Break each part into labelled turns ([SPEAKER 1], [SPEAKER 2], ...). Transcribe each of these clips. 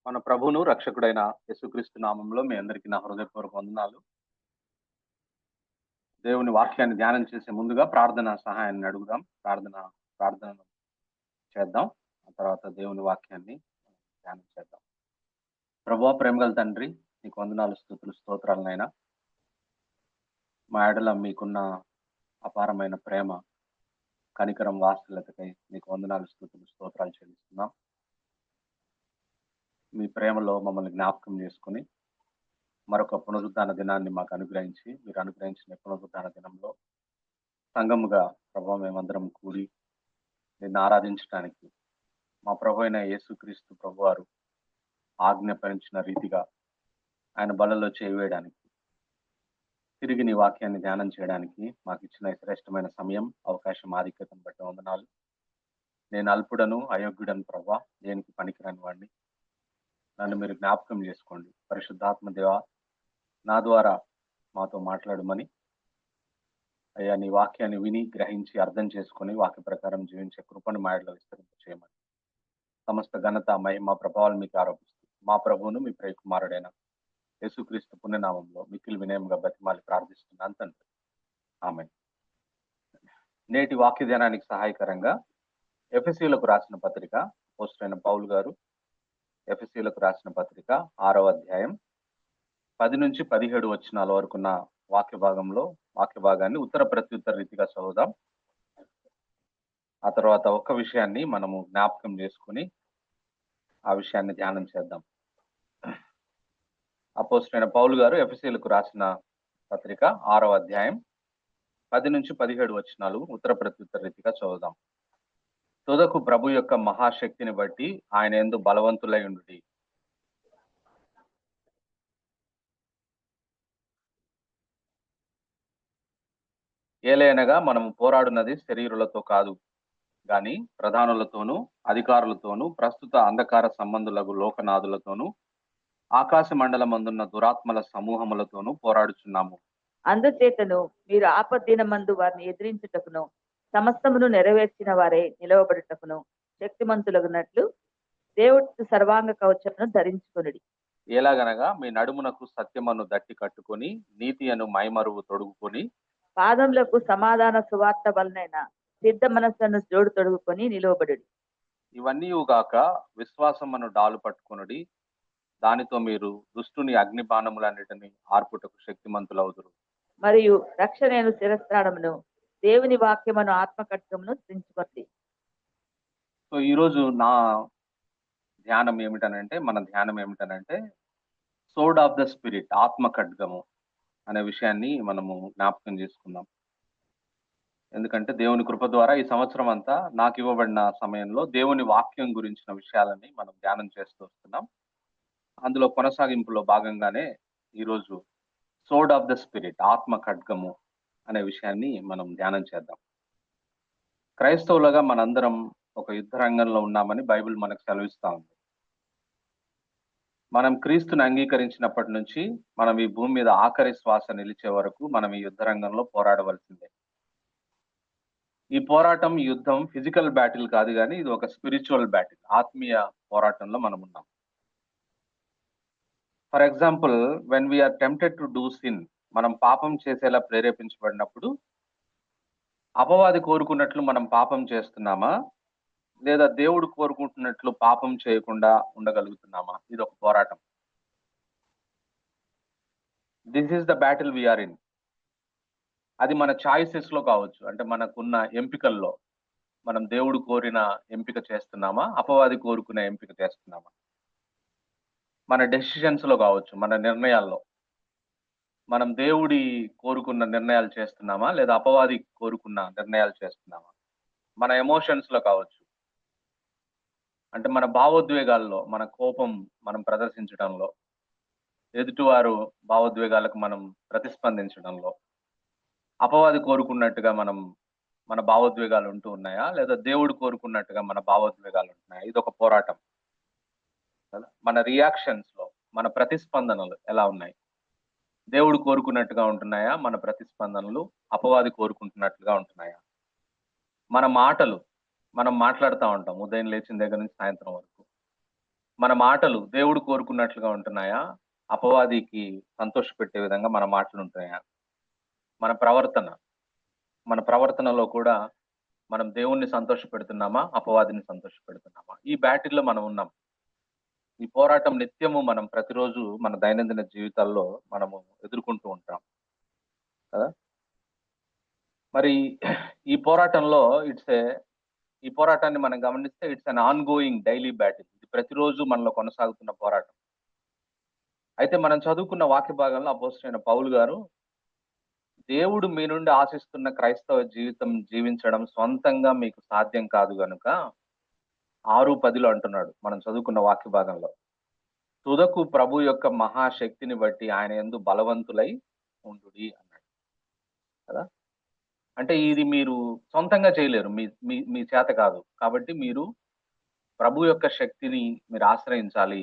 [SPEAKER 1] మన ప్రభువును, రక్షకుడైన యేసుక్రీస్తు నామంలో మీ అందరికీ నా హృదయపూర్వక వందనాలు. దేవుని వాక్యాన్ని ధ్యానం చేసే ముందుగా ప్రార్థన సహాయాన్ని అడుగుదాం. ప్రార్థన చేద్దాం. ఆ తర్వాత దేవుని వాక్యాన్ని ధ్యానం చేద్దాం. ప్రభువా, ప్రేమగల తండ్రి, నీకు వందనాలు, స్తుతులు, స్తోత్రాలు నాయనా. మా ఎడల మీకున్న అపారమైన ప్రేమ, కనికరం, వాత్సల్యతకై నీకు వందనాలు, స్తుతులు, స్తోత్రాలు చెల్లిస్తున్నాం. మీ ప్రేమలో మమ్మల్ని జ్ఞాపకం చేసుకొని మరొక పునరుద్ధాన దినాన్ని మాకు అనుగ్రహించి, మీరు అనుగ్రహించిన పునరుద్ధాన దినంలో సంఘముగా ప్రభువా మేమందరం కూడి నిన్ను ఆరాధించటానికి మా ప్రభువైన యేసుక్రీస్తు ప్రభువారు ఆజ్ఞాపించిన రీతిగా ఆయన బలలో చేయి వేయడానికి, తిరిగి నీ వాక్యాన్ని ధ్యానం చేయడానికి మాకు ఇచ్చిన శ్రేష్టమైన సమయం, అవకాశం, ఆధిక్యతను బట్టి వందనాలు. నేను అల్పుడను, అయోగ్యుడను ప్రభువా, దేనికి పనికిరాని వాడిని. నన్ను మీరు జ్ఞాపకం చేసుకోండి. పరిశుద్ధాత్మ దేవా, నా ద్వారా మాతో మాట్లాడమని, అయ్యా నీ వాక్యాన్ని విని, గ్రహించి, అర్థం చేసుకొని వాక్య ప్రకారం జీవించే కృపను మా యెడల విస్తరింపచేయమని సమస్త ఘనత, మహిమ, ప్రభావాలు మీకు ఆరోపిస్తూ మా ప్రభువును, మీ ప్రియ కుమారుడైన యేసుక్రీస్తు పుణ్యనామంలో మిక్కిలి వినయంగా బతిమాలి ప్రార్థిస్తున్నాను తండ్రి. ఆమేన్. నేటి వాక్య ధ్యానానికి సహాయకరంగా ఎఫెసీయులకు రాసిన పత్రిక, అపోస్తలుడైన పౌలు గారు ఎఫెసీయులకు రాసిన పత్రిక 6వ అధ్యాయం 10 నుంచి 17 వచనాల వరకున్న వాక్య భాగాన్ని ఉత్తర ప్రత్యుత్తర రీతిగా చదువుదాం. ఆ తర్వాత ఒక్క విషయాన్ని మనము జ్ఞాపకం చేసుకుని ఆ విషయాన్ని ధ్యానం చేద్దాం. అపోస్తలుడైన పౌలు గారు ఎఫెసీయులకు రాసిన పత్రిక 6వ అధ్యాయం 10 నుంచి 17 వచనాలు ఉత్తర ప్రత్యుత్తర రీతిగా చదువుదాం. తుదకు ప్రభు యొక్క మహాశక్తిని బట్టి ఆయన యందు బలవంతులై ఉండుడి. ఏలయనగా మనము పోరాడున్నది శరీరులతో కాదు గాని ప్రధానులతోనూ, అధికారులతోనూ, ప్రస్తుత అంధకార సంబంధులకు లోకనాథులతోనూ, ఆకాశ మండలమందున్న దురాత్మల సమూహములతోనూ పోరాడుచున్నాము.
[SPEAKER 2] అందుచేతను మీరు ఆపద్దినమందు వారిని ఎదిరించుటకును సమస్తమును నెరవేర్చిన వారే నిలవబడుటకును శక్తిమంతులగునట్లు దేవుడు సర్వాంగ కవచమును ధరించుకొనుడి.
[SPEAKER 1] ఎలాగనగా మీ నడుమునకు సత్యమను దట్టి కట్టుకొని, నీతి అను మైమరువు తొడుగుకొని,
[SPEAKER 2] పాదములకు సమాధాన సువార్త వలనైన సిద్ధ మనస్సును జోడు తొడుగుకొని నిలవబడుడి.
[SPEAKER 1] ఇవన్నీయుగాక విశ్వాసమును డాలు పట్టుకొనుడి. దానితో మీరు దుష్టుని అగ్నిబాణములన్నిటిని ఆర్పుటకు శక్తిమంతులవుదురు.
[SPEAKER 2] మరియు రక్షణను శిరస్త్రాణమును దేవుని వాక్యమును ఆత్మకట్కమును ధరించుకోండి.
[SPEAKER 1] సో ఈరోజు మన ధ్యానం ఏమిటనంటే సోర్డ్ ఆఫ్ ద స్పిరిట్, ఆత్మ ఖడ్గము అనే విషయాన్ని మనము జ్ఞాపకం చేసుకుందాం. ఎందుకంటే దేవుని కృప ద్వారా ఈ సంవత్సరం అంతా నాకు ఇవ్వబడిన సమయంలో దేవుని వాక్యం గురించిన విషయాలని మనం ధ్యానం చేస్తూ వస్తున్నాం. అందులో కొనసాగింపులో భాగంగానే ఈరోజు సోర్డ్ ఆఫ్ ద స్పిరిట్, ఆత్మ ఖడ్గము అనే విషయాన్ని మనం ధ్యానం చేద్దాం. క్రైస్తవులుగా మనందరం ఒక యుద్ధ రంగంలో ఉన్నామని బైబిల్ మనకు సెలవిస్తా ఉంది. మనం క్రీస్తుని అంగీకరించినప్పటి నుంచి మనం ఈ భూమి మీద ఆఖరి శ్వాస నిలిచే వరకు మనం ఈ యుద్ధ రంగంలో పోరాడవలసిందే. ఈ పోరాటం, యుద్ధం ఫిజికల్ బ్యాటిల్ కాదు కానీ ఇది ఒక స్పిరిచువల్ బ్యాటిల్, ఆత్మీయ పోరాటంలో మనం ఉన్నాం. For example, when we are tempted to do sin, మనం పాపం చేసేలా ప్రేరేపించబడినప్పుడు అపవాది కోరుకున్నట్లు మనం పాపం చేస్తున్నామా, లేదా దేవుడు కోరుకుంటున్నట్లు పాపం చేయకుండా ఉండగలుగుతున్నామా? ఇది ఒక పోరాటం. This is the battle we're in. అది మన చాయిసెస్ లో కావచ్చు, అంటే మనకున్న ఎంపికల్లో మనం దేవుడు కోరిన ఎంపిక చేస్తున్నామా, అపవాది కోరుకునే ఎంపిక చేస్తున్నామా? మన డెసిషన్స్ లో కావచ్చు, మన నిర్ణయాల్లో మనం దేవుడి కోరుకున్న నిర్ణయాలు చేస్తున్నామా, లేదా అపవాది కోరుకున్న నిర్ణయాలు చేస్తున్నామా? మన ఎమోషన్స్ లో కావచ్చు, అంటే మన భావోద్వేగాల్లో, మన కోపం మనం ప్రదర్శించడంలో, ఎదుటివారు భావోద్వేగాలకు మనం ప్రతిస్పందించడంలో అపవాది కోరుకున్నట్టుగా మన భావోద్వేగాలు ఉంటూ ఉన్నాయా, లేదా దేవుడు కోరుకున్నట్టుగా మన భావోద్వేగాలు ఉంటున్నాయా? ఇది ఒక పోరాటం కదా. మన రియాక్షన్స్ లో మన ప్రతిస్పందనలు ఎలా ఉన్నాయి? దేవుడు కోరుకున్నట్టుగా ఉంటున్నాయా మన ప్రతిస్పందనలు, అపవాది కోరుకుంటున్నట్లుగా ఉంటున్నాయా? మన మాటలు, మనం మాట్లాడుతూ ఉంటాం ఉదయం లేచిన దగ్గర నుంచి సాయంత్రం వరకు. మన మాటలు దేవుడు కోరుకున్నట్లుగా ఉంటున్నాయా? అపవాదికి సంతోషపెట్టే విధంగా మన మాటలు ఉంటున్నాయా? మన ప్రవర్తనలో కూడా మనం దేవుణ్ణి సంతోషపెడుతున్నామా? అపవాదిని సంతోషపెడుతున్నామా? ఈ బ్యాటిల్‌లో మనం ఉన్నాం. ఈ పోరాటం నిత్యము మనం ప్రతిరోజు మన దైనందిన జీవితాల్లో మనము ఎదుర్కొంటూ ఉంటాం కదా! మరి ఈ పోరాటంలో ఈ పోరాటాన్ని మనం గమనిస్తే it's an on going daily battle. ఇది ప్రతిరోజు మనలో కొనసాగుతున్న పోరాటం. అయితే మనం చదువుకున్న వాక్య భాగంలో అపోస్తలుడైన పౌలు గారు, దేవుడు మీ నుండి ఆశిస్తున్న క్రైస్తవ జీవితం జీవించడం స్వంతంగా మీకు సాధ్యం కాదు గనుక 6:10లో అంటున్నాడు మనం చదువుకున్న వాక్య భాగంలో. తుదకు ప్రభు యొక్క మహాశక్తిని బట్టి ఆయన యందు బలవంతులై ఉండుడి అన్నాడు కదా! అంటే ఇది మీరు సొంతంగా చేయలేరు. మీ మీ మీ చేత కాదు. కాబట్టి మీరు ప్రభు యొక్క శక్తిని మీరు ఆశ్రయించాలి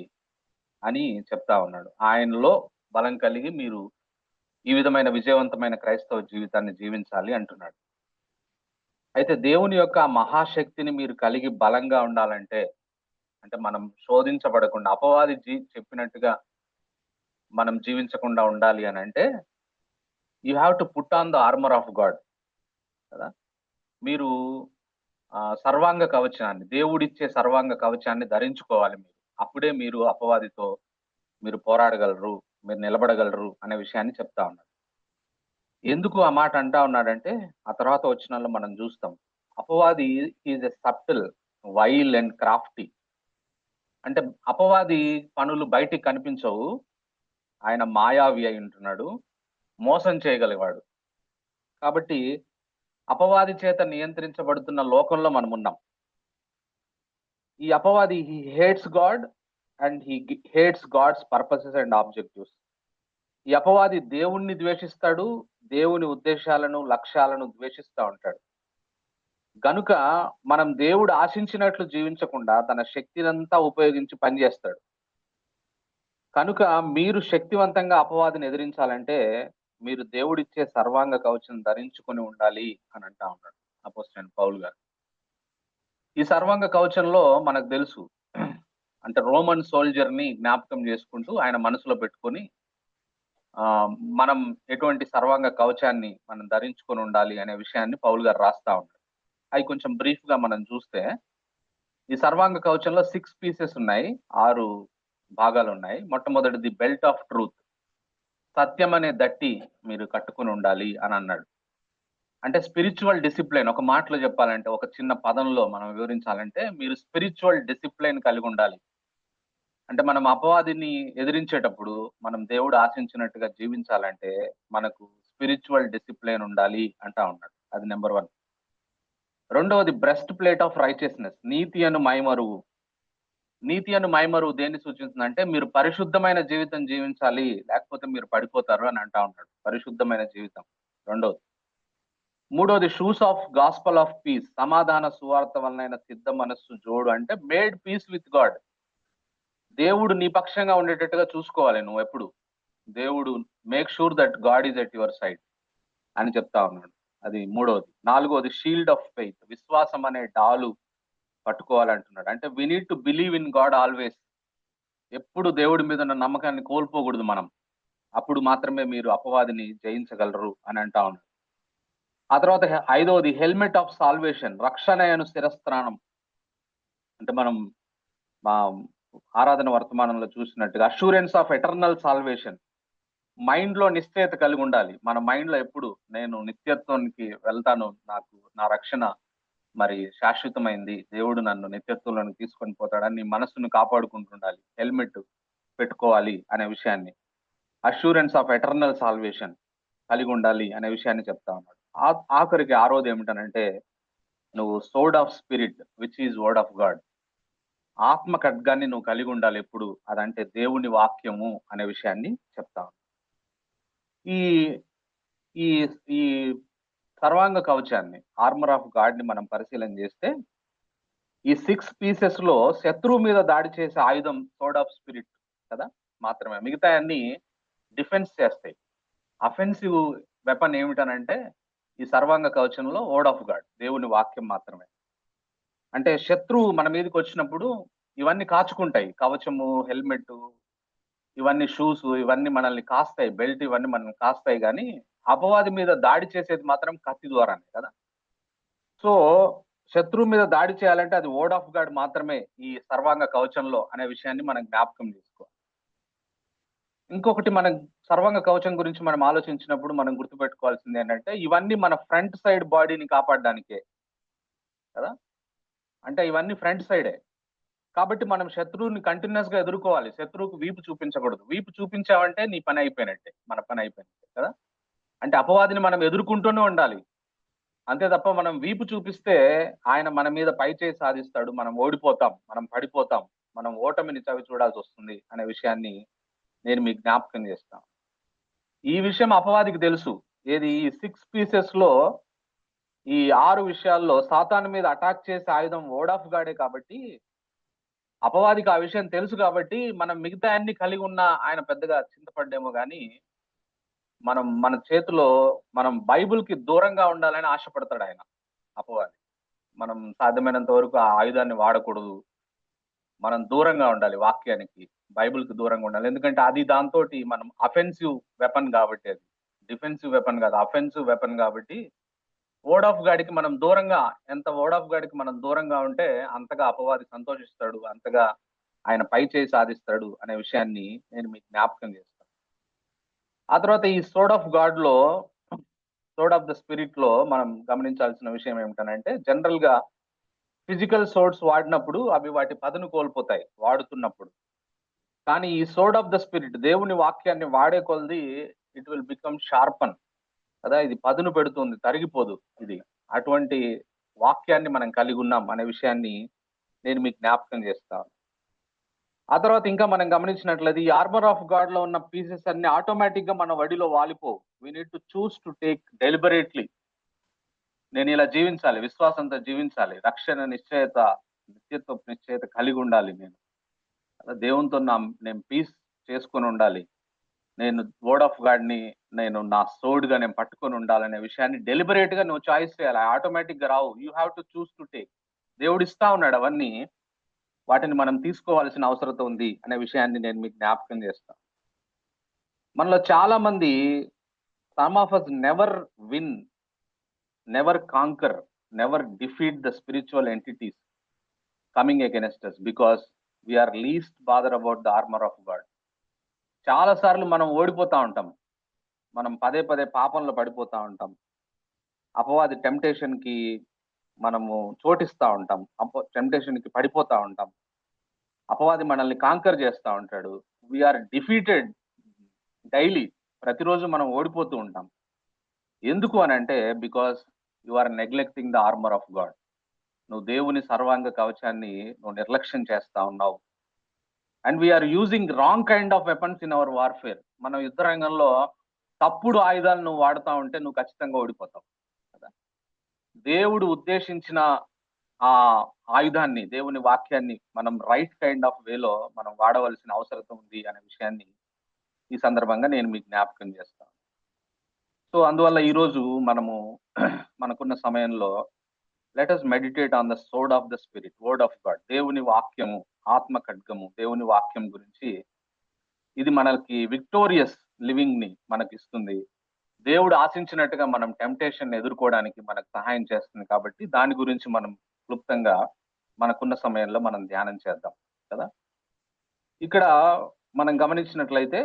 [SPEAKER 1] అని చెప్తా ఉన్నాడు. ఆయనలో బలం కలిగి మీరు ఈ విధమైన విజయవంతమైన క్రైస్తవ జీవితాన్ని జీవించాలి అంటున్నాడు. అయితే దేవుని యొక్క ఆ మహాశక్తిని మీరు కలిగి బలంగా ఉండాలంటే, అంటే మనం శోధించబడకుండా అపవాది చెప్పినట్టుగా మనం జీవించకుండా ఉండాలి అనంటే, you have to put on the armour of God కదా! మీరు సర్వాంగ కవచాన్ని, దేవుడిచ్చే సర్వాంగ కవచాన్ని ధరించుకోవాలి మీరు. అప్పుడే మీరు అపవాదితో మీరు పోరాడగలరు, మీరు నిలబడగలరు అనే విషయాన్ని చెప్తా ఉన్నాడు. ఎందుకు ఆ మాట అంటా ఉన్నాడంటే, ఆ తర్వాత వచనాల్లో మనం చూస్తాం. అపవాది is a subtle, while and Crafty. అంటే అపవాది పనులు బయటికి కనిపించవు. ఆయన మాయావి అయి ఉంటున్నాడు. మోసం చేయగలిగేవాడు. కాబట్టి అపవాది చేత నియంత్రించబడుతున్న లోకంలో మనమున్నాం. ఈ అపవాది he hates God and he hates God's purposes and objectives. ఈ అపవాది దేవుణ్ణి ద్వేషిస్తాడు. దేవుని ఉద్దేశాలను, లక్ష్యాలను ద్వేషిస్తా ఉంటాడు. గనుక మనం దేవుడు ఆశించినట్లు జీవించకుండా తన శక్తినంతా ఉపయోగించి పనిచేస్తాడు. కనుక మీరు శక్తివంతంగా అపవాదిని ఎదిరించాలంటే మీరు దేవుడిచ్చే సర్వాంగ కవచం ధరించుకొని ఉండాలి అని అంటా ఉన్నాడు అపోస్తలుడైన పౌలు గారు. ఈ సర్వాంగ కవచంలో మనకు తెలుసు, అంటే రోమన్ సోల్జర్‌ని జ్ఞాపకం చేసుకుంటూ ఆయన మనసులో పెట్టుకొని మనం ఎటువంటి సర్వాంగ కవచాన్ని మనం ధరించుకొని ఉండాలి అనే విషయాన్ని పౌలు గారు రాస్తా ఉన్నాడు. అవి కొంచెం బ్రీఫ్‌గా మనం చూస్తే, ఈ సర్వాంగ కవచంలో 6 పీసెస్ ఉన్నాయి. 6 భాగాలున్నాయి. మొట్టమొదటిది బెల్ట్ ఆఫ్ ట్రూత్. సత్యం అనే దట్టి మీరు కట్టుకొని ఉండాలి అని అన్నాడు. అంటే స్పిరిచువల్ డిసిప్లిన్, ఒక మాటలో చెప్పాలంటే, ఒక చిన్న పదంలో మనం వివరించాలంటే, మీరు స్పిరిచువల్ డిసిప్లిన్ కలిగి ఉండాలి. అంటే మనం అపవాదిని ఎదిరించేటప్పుడు మనం దేవుడు ఆశించినట్టుగా జీవించాలంటే మనకు స్పిరిచువల్ డిసిప్లిన్ ఉండాలి అంటా ఉన్నాడు. అది నెంబర్ 1. రెండవది బ్రెస్ట్ ప్లేట్ ఆఫ్ రైచియస్‌నెస్, నీతి అను మైమరువు. నీతి అను మైమరువు దేన్ని సూచిస్తుందంటే, మీరు పరిశుద్ధమైన జీవితం జీవించాలి, లేకపోతే మీరు పడిపోతారు అని అంటా ఉన్నాడు. పరిశుద్ధమైన జీవితం రెండోది. మూడోది shoes of gospel of piece, సమాధాన సువార్త వలనైన సిద్ధ మనస్సు జోడు. అంటే మేడ్ పీస్ విత్ గాడ్. దేవుడు నీ పక్షంగా ఉండేటట్టుగా చూసుకోవాలి నువ్వు ఎప్పుడు. దేవుడు make sure that God is at your side అని చెప్తా ఉన్నాడు. అది మూడోది. నాలుగోది షీల్డ్ ఆఫ్ ఫెయిత్, విశ్వాసం అనే డాలు పట్టుకోవాలంటున్నాడు. అంటే we need to believe in God always. ఎప్పుడు దేవుడి మీద ఉన్న నమ్మకాన్ని కోల్పోకూడదు మనం. అప్పుడు మాత్రమే మీరు అపవాదిని జయించగలరు అని అంటా ఉన్నాడు. ఆ తర్వాత ఐదవది హెల్మెట్ ఆఫ్ సాల్వేషన్, రక్షణ అను శిరస్త్రాణం. అంటే మనం మా ఆరాధన వర్తమానంలో చూసినట్టుగా assurance of eternal salvation. Mind లో నిశ్చయత కలిగి ఉండాలి. మన మైండ్ లో ఎప్పుడు నేను నిత్యత్వానికి వెళ్తాను, నాకు నా రక్షణ మరి శాశ్వతమైంది, దేవుడు నన్ను నిత్యత్వంలోకి తీసుకొని పోతాడని నీ మనస్సును కాపాడుకుంటుండాలి. హెల్మెట్ పెట్టుకోవాలి అనే విషయాన్ని, అష్యూరెన్స్ ఆఫ్ ఎటర్నల్ సాల్వేషన్ కలిగి ఉండాలి అనే విషయాన్ని చెప్తా ఉన్నాడు. ఆఖరికి ఆరోది ఏమిటనంటే, నువ్వు sword of spirit which is word of God, ఆత్మ ఖడ్గాన్ని నువ్వు కలిగి ఉండాలి ఎప్పుడు, అదంటే దేవుని వాక్యము అనే విషయాన్ని చెప్తా ఉన్నాడు. ఈ ఈ ఈ సర్వాంగ కవచాన్ని, ఆర్మర్ ఆఫ్ గాడ్ ని మనం పరిశీలన చేస్తే, ఈ 6 పీసెస్ లో శత్రువు మీద దాడి చేసే ఆయుధం సోర్డ్ ఆఫ్ స్పిరిట్ కదా మాత్రమే. మిగతా అన్ని డిఫెన్స్ చేస్తాయి. అఫెన్సివ్ వెపన్ ఏమిటనంటే ఈ సర్వాంగ కవచంలో వర్డ్ ఆఫ్ గాడ్, దేవుని వాక్యం మాత్రమే. అంటే శత్రువు మన మీదకి వచ్చినప్పుడు ఇవన్నీ కాచుకుంటాయి. కవచము, హెల్మెట్, ఇవన్నీ షూస్, ఇవన్నీ మనల్ని కాస్తాయి. బెల్ట్ ఇవన్నీ మనల్ని కాస్తాయి. కానీ అపవాది మీద దాడి చేసేది మాత్రం కత్తి ద్వారానే కదా. సో శత్రువు మీద దాడి చేయాలంటే అది వర్డ్ ఆఫ్ గాడ్ మాత్రమే ఈ సర్వాంగ కవచంలో అనే విషయాన్ని మనం జ్ఞాపకం చేసుకోవాలి. ఇంకొకటి, మనం సర్వాంగ కవచం గురించి మనం ఆలోచించినప్పుడు మనం గుర్తుపెట్టుకోవాల్సింది ఏంటంటే, ఇవన్నీ మన ఫ్రంట్ సైడ్ బాడీని కాపాడడానికే కదా. అంటే ఇవన్నీ ఫ్రంట్ సైడే. కాబట్టి మనం శత్రువుని కంటిన్యూస్ గా ఎదుర్కోవాలి. శత్రువుకు వీపు చూపించకూడదు. వీపు చూపించావంటే నీ పని అయిపోయినట్టే, మన పని అయిపోయినట్టే కదా. అంటే అపవాదిని మనం ఎదుర్కొంటూనే ఉండాలి. అంతే తప్ప మనం వీపు చూపిస్తే ఆయన మన మీద పై చేయి సాధిస్తాడు. మనం ఓడిపోతాం, మనం పడిపోతాం, మనం ఓటమిని చవి చూడాల్సి వస్తుంది అనే విషయాన్ని నేను మీకు జ్ఞాపకం చేస్తాను. ఈ విషయం అపవాదికి తెలుసు. ఏది, ఈ 6 పీసెస్ లో ఈ 6 విషయాల్లో సాతాను మీద అటాక్ చేసే ఆయుధం వర్డ్ ఆఫ్ గాడే. కాబట్టి అపవాదికి ఆ విషయం తెలుసు. కాబట్టి మనం మిగతా అన్ని కలిగి ఉన్న ఆయన పెద్దగా చింతపడ్డేమో కానీ, మన చేతిలో మనం బైబిల్ కి దూరంగా ఉండాలని ఆశపడతాడు ఆయన, అపవాది. మనం సాధ్యమైనంత వరకు ఆ ఆయుధాన్ని వాడకూడదు. మనం దూరంగా ఉండాలి వాక్యానికి, బైబిల్ కి దూరంగా ఉండాలి. ఎందుకంటే అది దాంతో మనం అఫెన్సివ్ వెపన్ కాబట్టి, అది డిఫెన్సివ్ వెపన్ కాదు, అఫెన్సివ్ వెపన్ కాబట్టి వర్డ్ ఆఫ్ గాడికి మనం దూరంగా, ఎంత వర్డ్ ఆఫ్ గాడికి మనం దూరంగా ఉంటే అంతగా అపవాది సంతోషిస్తాడు, అంతగా ఆయన పై చేయి సాధిస్తాడు అనే విషయాన్ని నేను మీకు జ్ఞాపకం చేస్తాను. ఆ తర్వాత ఈ సోర్డ్ ఆఫ్ గాడ్ లో, సోర్డ్ ఆఫ్ ద స్పిరిట్ లో మనం గమనించాల్సిన విషయం ఏమిటనంటే, జనరల్ గా ఫిజికల్ సోర్డ్స్ వాడినప్పుడు అవి వాటి పదును కోల్పోతాయి వాడుతున్నప్పుడు. కానీ ఈ సోర్డ్ ఆఫ్ ద స్పిరిట్, దేవుని వాక్యాన్ని వాడే కొలది ఇట్ విల్ బికమ్ షార్పన్ కదా. ఇది పదును పెడుతుంది, తరిగిపోదు ఇది. అటువంటి వాక్యాన్ని మనం కలిగి ఉన్నాం అనే విషయాన్ని నేను మీకు జ్ఞాపకం చేస్తాను. ఆ తర్వాత ఇంకా మనం గమనించినట్లయితే ఈ ఆర్మర్ ఆఫ్ గాడ్ లో ఉన్న పీసెస్ అన్ని ఆటోమేటిక్ గా మన వడిలో వాలిపోవు. We need to choose to take deliberately. నేను ఇలా జీవించాలి, విశ్వాసంతో జీవించాలి, రక్షణ నిశ్చయత, నిత్యత్వ నిశ్చయత కలిగి ఉండాలి. నేను దేవునితో నేను పీస్ చేసుకొని ఉండాలి. నేను వర్డ్ ఆఫ్ గాడ్ ని నేను నా సోడ్ గా నేను పట్టుకొని ఉండాలనే విషయాన్ని డెలిబరేట్ గా నువ్వు చాయిస్ చేయాలి. ఆటోమేటిక్ గా రావు. You have to choose to take. దేవుడు ఇస్తా ఉన్నాడు అవన్నీ, వాటిని మనం తీసుకోవాల్సిన అవసరం ఉంది అనే విషయాన్ని నేను మీకు జ్ఞాపకం చేస్తాను. మనలో చాలా మంది, some of us never win, never conquer, never defeat the spiritual entities coming against us because we're least bother about the armour of God. చాలా సార్లు మనం ఓడిపోతా ఉంటాం. మనం పదే పదే పాపంలో పడిపోతా ఉంటాం. అపవాది టెంప్టేషన్ కి మనము చోటిస్తా ఉంటాం. టెంప్టేషన్ కి పడిపోతా ఉంటాం. అపవాది మనల్ని కాంకర్ చేస్తా ఉంటాడు. We're defeated daily. ప్రతిరోజు మనం ఓడిపోతూ ఉంటాం. ఎందుకు అని అంటే, because you are neglecting the armour of God. నువ్వు దేవుని సర్వాంగ కవచాన్ని నువ్వు నిర్లక్ష్యం చేస్తా ఉన్నావు. And we're using wrong kind of weapons in our warfare. మనం యుద్ధ రంగంలో తప్పుడు ఆయుధాలు నువ్వు వాడుతూ ఉంటే నువ్వు ఖచ్చితంగా ఓడిపోతావు కదా. దేవుడు ఉద్దేశించిన ఆ ఆయుధాన్ని, దేవుని వాక్యాన్ని మనం రైట్ కైండ్ ఆఫ్ వేలో మనం వాడవలసిన అవసరం ఉంది అనే విషయాన్ని ఈ సందర్భంగా నేను మీకు జ్ఞాపకం చేస్తాను. సో అందువల్ల ఈరోజు మనము మనకున్న సమయంలో let us meditate on the sword of the spirit, word of God. దేవుని వాక్యము, ఆత్మ ఖడ్గము, దేవుని వాక్యం గురించి ఇది మనకి విక్టోరియస్ లివింగ్ ని మనకి ఇస్తుంది. దేవుడు ఆశించినట్టుగా మనం టెంప్టేషన్ ఎదుర్కోవడానికి మనకు సహాయం చేస్తుంది. కాబట్టి దాని గురించి మనం క్లుప్తంగా మనకున్న సమయంలో మనం ధ్యానం చేద్దాం కదా. ఇక్కడ మనం గమనించినట్లయితే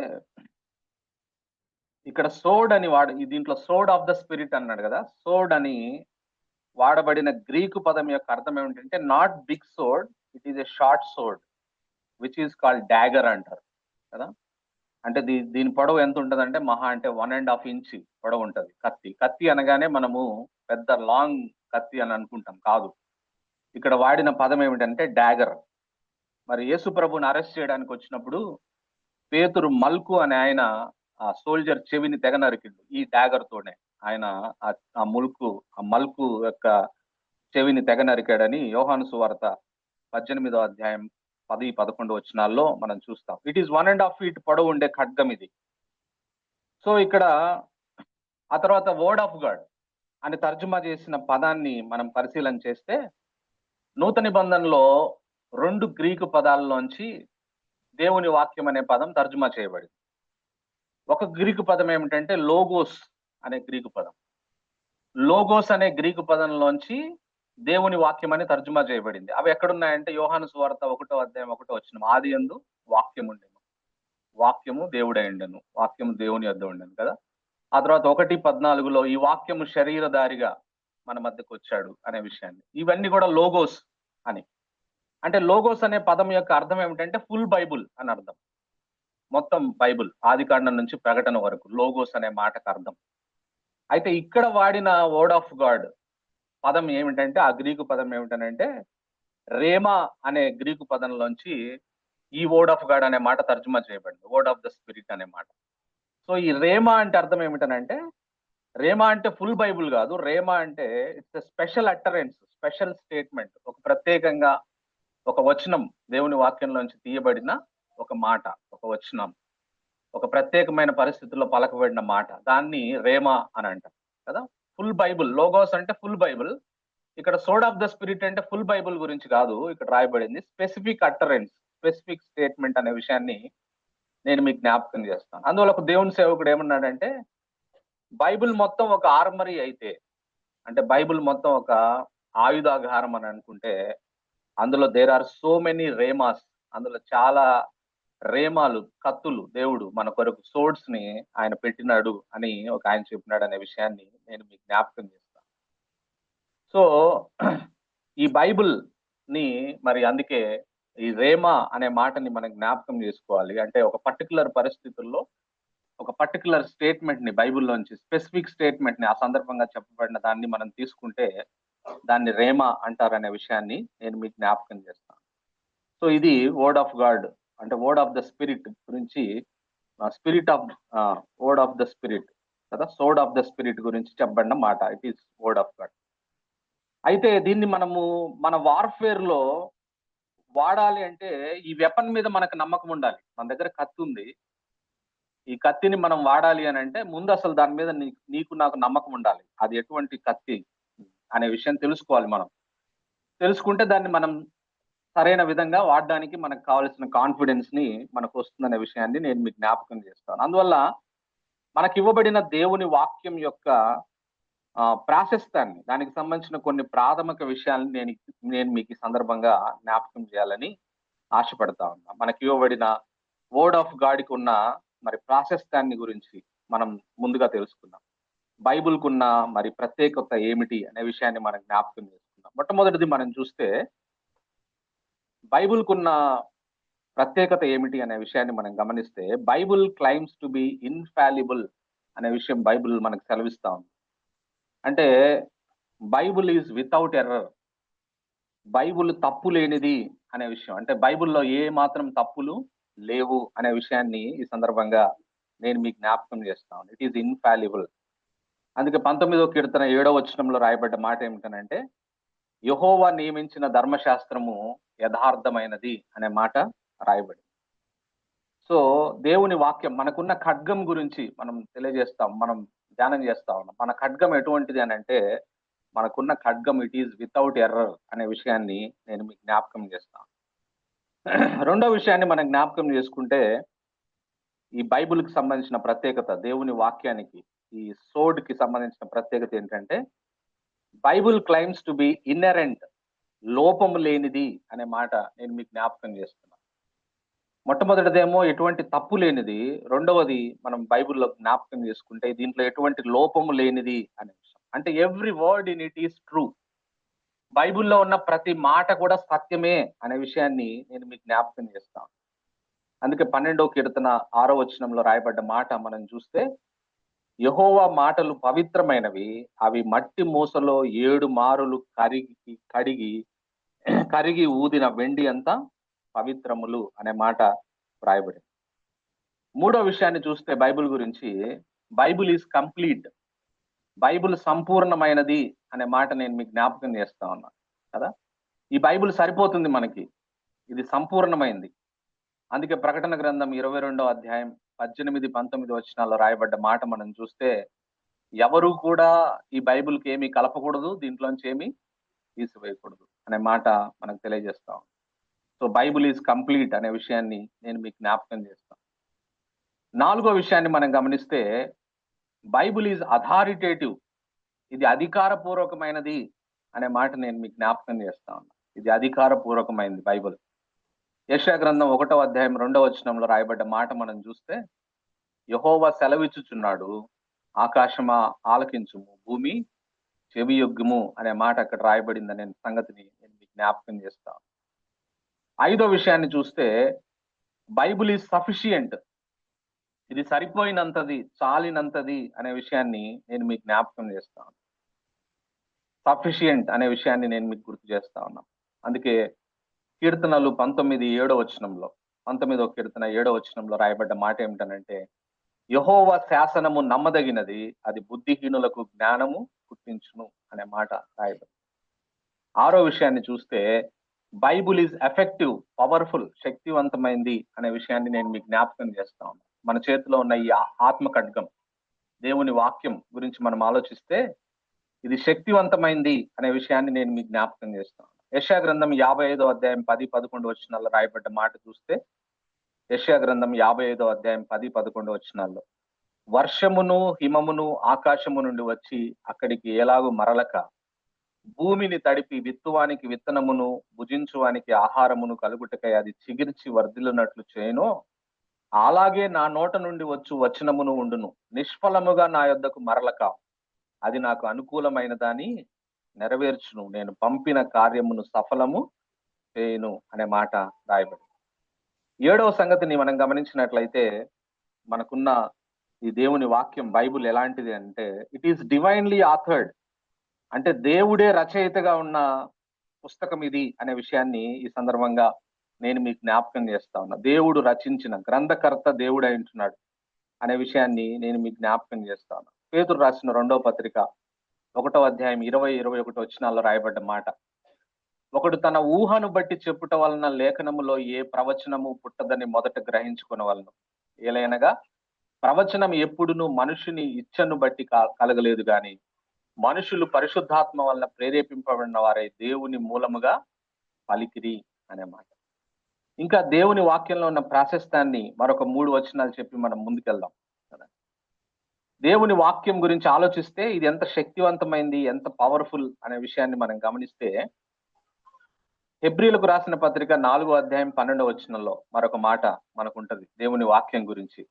[SPEAKER 1] ఇక్కడ సోర్డ్ అని దీంట్లో సోర్డ్ ఆఫ్ ద స్పిరిట్ అన్నాడు కదా. సోర్డ్ అని వాడబడిన గ్రీకు పదం యొక్క అర్థం ఏమిటంటే, not big sword, it is a short sword which is called dagger అంటారు కదా. అంటే దీని పొడవు ఎంత ఉంటదంటే మహా అంటే 1.5 ఇంచ్ పొడవు ఉంటది కత్తి. కత్తి అనగానే మనము పెద్ద లాంగ్ కత్తి అని అనుకుంటాం, కాదు. ఇక్కడ వాడిన పదం ఏమిటంటే డాగర్. మరి యేసు ప్రభుని అరెస్ట్ చేయడానికి వచ్చినప్పుడు పేతురు మల్కు అనే ఆయన ఆ సోల్జర్ చెవిని తెగ నరికిండు ఈ డాగర్ తోనే. ఆయన ఆ మల్కు యొక్క చెవిని తెగ నరికాడని యోహాను సువార్త 18వ అధ్యాయం 10-11 వచనాల్లో మనం చూస్తాం. ఇట్ ఈస్ 1.5 feet పొడవు ఉండే ఖడ్గం ఇది. సో ఇక్కడ ఆ తర్వాత వర్డ్ ఆఫ్ గాడ్ అని తర్జుమా చేసిన పదాన్ని మనం పరిశీలన చేస్తే, నూతన నిబంధనలో 2 గ్రీకు పదాల్లోంచి దేవుని వాక్యం అనే పదం తర్జుమా చేయబడింది. ఒక గ్రీకు పదం ఏమిటంటే లోగోస్ అనే గ్రీకు పదం. లోగోస్ అనే గ్రీకు పదంలోంచి దేవుని వాక్యం అని తర్జుమా చేయబడింది. అవి ఎక్కడున్నాయంటే యోహాను సువార్త 1వ అధ్యాయం 1వ వచనం, ఆదియందు వాక్యం ఉండెను, వాక్యము దేవుడై ఉండెను, వాక్యము దేవుని యొద్ద ఉండెను కదా. ఆ తర్వాత 1:14లో ఈ వాక్యము శరీరధారిగా మన మధ్యకు వచ్చాడు అనే విషయాన్ని. ఇవన్నీ కూడా లోగోస్ అని. అంటే లోగోస్ అనే పదం యొక్క అర్థం ఏమిటంటే ఫుల్ బైబుల్ అని అర్థం. మొత్తం బైబుల్ ఆదికాండం నుంచి ప్రకటన వరకు లోగోస్ అనే మాటకు అర్థం. అయితే ఇక్కడ వాడిన వర్డ్ ఆఫ్ గాడ్ పదం ఏమిటంటే, ఆ గ్రీకు పదం ఏమిటనంటే రేమా అనే గ్రీకు పదంలోంచి ఈ వర్డ్ ఆఫ్ గాడ్ అనే మాట తర్జుమా చేయబడింది, వర్డ్ ఆఫ్ ద స్పిరిట్ అనే మాట. సో ఈ రేమా అంటే అర్థం ఏమిటనంటే, రేమా అంటే ఫుల్ బైబుల్ కాదు. రేమా అంటే it's special utterance, special statement, ఒక ప్రత్యేకంగా ఒక వచనం, దేవుని వాక్యంలోంచి తీయబడిన ఒక మాట, ఒక వచనం, ఒక ప్రత్యేకమైన పరిస్థితుల్లో పలకబడిన మాట, దాన్ని రేమా అని అంటారు కదా. ఫుల్ బైబుల్, లోగోస్ అంటే ఫుల్ బైబుల్. ఇక్కడ సోడ్ ఆఫ్ ద స్పిరిట్ అంటే ఫుల్ బైబుల్ గురించి కాదు ఇక్కడ రాయబడింది, స్పెసిఫిక్ అటరెన్స్, స్పెసిఫిక్ స్టేట్మెంట్ అనే విషయాన్ని నేను మీకు జ్ఞాపకం చేస్తాను. అందువల్ల ఒక దేవుని సేవకుడు ఏమన్నాడంటే, బైబిల్ మొత్తం ఒక ఆర్మరీ అయితే, అంటే బైబిల్ మొత్తం ఒక ఆయుధాగారం అని అనుకుంటే, అందులో there are so many rhemas, అందులో చాలా రేమాలు, కత్తులు దేవుడు మన కొరకు సోర్డ్స్ ని ఆయన పెట్టినాడు అని ఒక ఆయన చెప్పినాడు అనే విషయాన్ని నేను మీకు జ్ఞాపకం చేస్తాను. సో ఈ బైబిల్ ని మరి అందుకే ఈ రేమా అనే మాటని మనం జ్ఞాపకం చేసుకోవాలి. అంటే ఒక పర్టికులర్ పరిస్థితుల్లో ఒక పర్టికులర్ స్టేట్మెంట్ ని, బైబిల్లోంచి స్పెసిఫిక్ స్టేట్మెంట్ ని, ఆ సందర్భంగా చెప్పబడిన దాన్ని మనం తీసుకుంటే దాన్ని రేమా అంటారనే విషయాన్ని నేను మీకు జ్ఞాపకం చేస్తాను. సో ఇది వర్డ్ ఆఫ్ గాడ్, అంటే వర్డ్ ఆఫ్ ద స్పిరిట్ గురించి, spirit of word of the spirit కదా, సోడ్ ఆఫ్ ద స్పిరిట్ గురించి చెప్పబడిన మాట. It is word of God. అయితే దీన్ని మనము మన వార్ఫేర్ లో వాడాలి అంటే ఈ వెపన్ మీద మనకు నమ్మకం ఉండాలి. మన దగ్గర కత్తి ఉంది, ఈ కత్తిని మనం వాడాలి అని అంటే ముందు అసలు దాని మీద నీకు నాకు నమ్మకం ఉండాలి. అది ఎటువంటి కత్తి అనే విషయం తెలుసుకోవాలి. మనం తెలుసుకుంటే దాన్ని మనం సరైన విధంగా వాడడానికి మనకు కావాల్సిన కాన్ఫిడెన్స్ ని మనకు వస్తుందనే విషయాన్ని నేను మీకు జ్ఞాపకం చేస్తాను. అందువల్ల మనకి ఇవ్వబడిన దేవుని వాక్యం యొక్క ప్రాశస్తాన్ని, దానికి సంబంధించిన కొన్ని ప్రాథమిక విషయాలను నేను మీకు ఈ సందర్భంగా జ్ఞాపకం చేయాలని ఆశపడతా ఉన్నా. మనకి ఇవ్వబడిన వర్డ్ ఆఫ్ గాడ్కి ఉన్న మరి ప్రాశస్తాన్ని గురించి మనం ముందుగా తెలుసుకుందాం. బైబిల్కు ఉన్న మరి ప్రత్యేకత ఏమిటి అనే విషయాన్ని మనం జ్ఞాపకం చేసుకుందాం. మొట్టమొదటిది మనం చూస్తే బైబిల్కున్న ప్రత్యేకత ఏమిటి అనే విషయాన్ని మనం గమనిస్తే, Bible claims to be infallible అనే విషయం బైబిల్ మనకు సెలవిస్తా ఉంది. అంటే Bible is without error, Bible తప్పు లేనిది అనే విషయం. అంటే బైబిల్లో ఏ మాత్రం తప్పులు లేవు అనే విషయాన్ని ఈ సందర్భంగా నేను మీకు జ్ఞాపకం చేస్తాను. It is infallible. అందుకే 19వ కీర్తన 7వ వచనంలో రాయబడ్డ మాట ఏమిటనంటే, యెహోవా నియమించిన ధర్మశాస్త్రము యథార్థమైనది అనే మాట రాయబడింది. సో దేవుని వాక్యం, మనకున్న ఖడ్గం గురించి మనం తెలియజేస్తాం, మనం ధ్యానం చేస్తా ఉన్నాం. మన ఖడ్గం ఎటువంటిది అని అంటే, మనకున్న ఖడ్గం ఇట్ ఈజ్ వితౌట్ ఎర్రర్ అనే విషయాన్ని నేను మీకు జ్ఞాపకం చేస్తాను. రెండో విషయాన్ని మనం జ్ఞాపకం చేసుకుంటే, ఈ బైబిల్కి సంబంధించిన ప్రత్యేకత, దేవుని వాక్యానికి ఈ సోడ్ కి సంబంధించిన ప్రత్యేకత ఏంటంటే, Bible claims to be inerrant, లోపము లేనిది అనే మాట నేను మీకు జ్ఞాపకం చేస్తున్నాను. మొట్టమొదటిదేమో ఎటువంటి తప్పు లేనిది, రెండవది మనం బైబిల్లో జ్ఞాపకం చేసుకుంటే దీంట్లో ఎటువంటి లోపము లేనిది అనే విషయం. అంటే every word in it is true, బైబిల్లో ఉన్న ప్రతి మాట కూడా సత్యమే అనే విషయాన్ని నేను మీకు జ్ఞాపకం చేస్తాను. అందుకే 12వ కీర్తన 6వ వచనంలో రాయబడ్డ మాట మనం చూస్తే, యెహోవా మాటలు పవిత్రమైనవి, అవి మట్టి మూసలో 7 మారులు కరిగి ఊదిన వెండి అంతా పవిత్రములు అనే మాట రాయబడింది. మూడో విషయాన్ని చూస్తే బైబిల్ గురించి, బైబిల్ ఈజ్ కంప్లీట్, బైబిల్ సంపూర్ణమైనది అనే మాట నేను మీకు జ్ఞాపకం చేస్తా ఉన్నా కదా. ఈ బైబిల్ సరిపోతుంది మనకి, ఇది సంపూర్ణమైంది. అందుకే ప్రకటన గ్రంథం 22వ అధ్యాయం 18, 19 వచనాల్లో రాయబడ్డ మాట మనం చూస్తే, ఎవరు కూడా ఈ బైబిల్కి ఏమీ కలపకూడదు, దీంట్లోంచి ఏమీ తీసివేయకూడదు అనే మాట మనకు తెలియజేస్తాం. సో బైబుల్ ఈజ్ కంప్లీట్ అనే విషయాన్ని నేను మీకు జ్ఞాపకం చేస్తాను. 4వ విషయాన్ని మనం గమనిస్తే బైబుల్ ఈజ్ అథారిటేటివ్. ఇది అధికారపూర్వకమైనది అనే మాట నేను మీకు జ్ఞాపకం చేస్తా ఉన్నా. ఇది అధికారపూర్వకమైనది బైబుల్. యెషయా గ్రంథం 1వ అధ్యాయం 2వ వచనంలో రాయబడ్డ మాట మనం చూస్తే, యెహోవా సెలవిచ్చుచున్నాడు, ఆకాశమా ఆలకించుము, భూమి చెవియొగ్గుము అనే మాట అక్కడ రాయబడింది అనే సంగతిని నేను మీకు జ్ఞాపకం చేస్తాను. 5వ విషయాన్ని చూస్తే బైబుల్ ఈజ్ సఫిషియంట్. ఇది సరిపోయినంతది, చాలినంతది అనే విషయాన్ని నేను మీకు జ్ఞాపకం చేస్తాను. సఫిషియంట్ అనే విషయాన్ని నేను మీకు గుర్తు చేస్తా ఉన్నాను. అందుకే కీర్తనలు 19:7 వచనంలో 19వ కీర్తన 7వ వచనంలో రాయబడ్డ మాట ఏమిటనంటే, యెహోవా శాసనము నమ్మదగినది, అది బుద్ధిహీనులకు జ్ఞానము పుట్టించును అనే మాట రాయబడింది. 6వ విషయాన్ని చూస్తే బైబుల్ ఈజ్ ఎఫెక్టివ్, పవర్ఫుల్, శక్తివంతమైంది అనే విషయాన్ని నేను మీకు జ్ఞాపకం చేస్తా ఉన్నాను. మన చేతిలో ఉన్న ఈ ఆత్మ ఖడ్గం, దేవుని వాక్యం గురించి మనం ఆలోచిస్తే ఇది శక్తివంతమైంది అనే విషయాన్ని నేను మీకు జ్ఞాపకం చేస్తాను. యెషయా గ్రంథం 55వ అధ్యాయం 10-11 వచనాల్లో రాయబడ్డ మాట చూస్తే, యెషయా గ్రంథం 55వ అధ్యాయం 10-11 వచనాల్లో, వర్షమును హిమమును ఆకాశము నుండి వచ్చి అక్కడికి ఎలాగూ మరలక, భూమిని తడిపి విత్తువానికి విత్తనమును భుజించువానికి ఆహారమును కలుగుటకై అది చిగిర్చి వర్ధిల్లునట్లు చేయను, అలాగే నా నోట నుండి వచనమును ఉండును, నిష్ఫలముగా నా యొద్దకు మరలక, అది నాకు అనుకూలమైన దాన్ని నెరవేర్చును, నేను పంపిన కార్యమును సఫలము చేయను అనే మాట రాయబడింది. 7వ సంగతిని మనం గమనించినట్లయితే, మనకున్న ఈ దేవుని వాక్యం బైబుల్ ఎలాంటిది అంటే, ఇట్ ఈస్ డివైన్లీ ఆథర్డ్. అంటే దేవుడే రచయితగా ఉన్న పుస్తకం ఇది అనే విషయాన్ని ఈ సందర్భంగా నేను మీకు జ్ఞాపకం చేస్తా ఉన్నా. దేవుడు రచించిన గ్రంథకర్త దేవుడు అయి ఉంటున్నాడు అనే విషయాన్ని నేను మీకు జ్ఞాపకం చేస్తా ఉన్నా. పేతురు రాసిన 2వ పత్రిక 1వ అధ్యాయం 20-21 వచనాల్లో రాయబడ్డ మాట, ఒకడు తన ఊహను బట్టి చెప్పుట వలన లేఖనములో ఏ ప్రవచనము పుట్టదని మొదట గ్రహించుకొనవలెను. ఏలైనగా ప్రవచనం ఎప్పుడును మనుషుని ఇచ్చను బట్టి కలగలేదు గాని, మనుషులు పరిశుద్ధాత్మ వలన ప్రేరేపింపబడిన వారై దేవుని మూలముగా పలికిరి అనే మాట. ఇంకా దేవుని వాక్యంలో ఉన్న ప్రాశస్త్యాన్ని మరొక 3 వచనాలు చెప్పి మనం ముందుకెళ్దాం. దేవుని వాక్యం గురించి ఆలోచిస్తే ఇది ఎంత శక్తివంతమైంది, ఎంత పవర్ఫుల్ అనే విషయాన్ని మనం గమనిస్తే, హెబ్రీలకు రాసిన పత్రిక 4వ అధ్యాయం 12వ వచనంలో మరొక మాట మనకు ఉంటది దేవుని వాక్యం గురించి.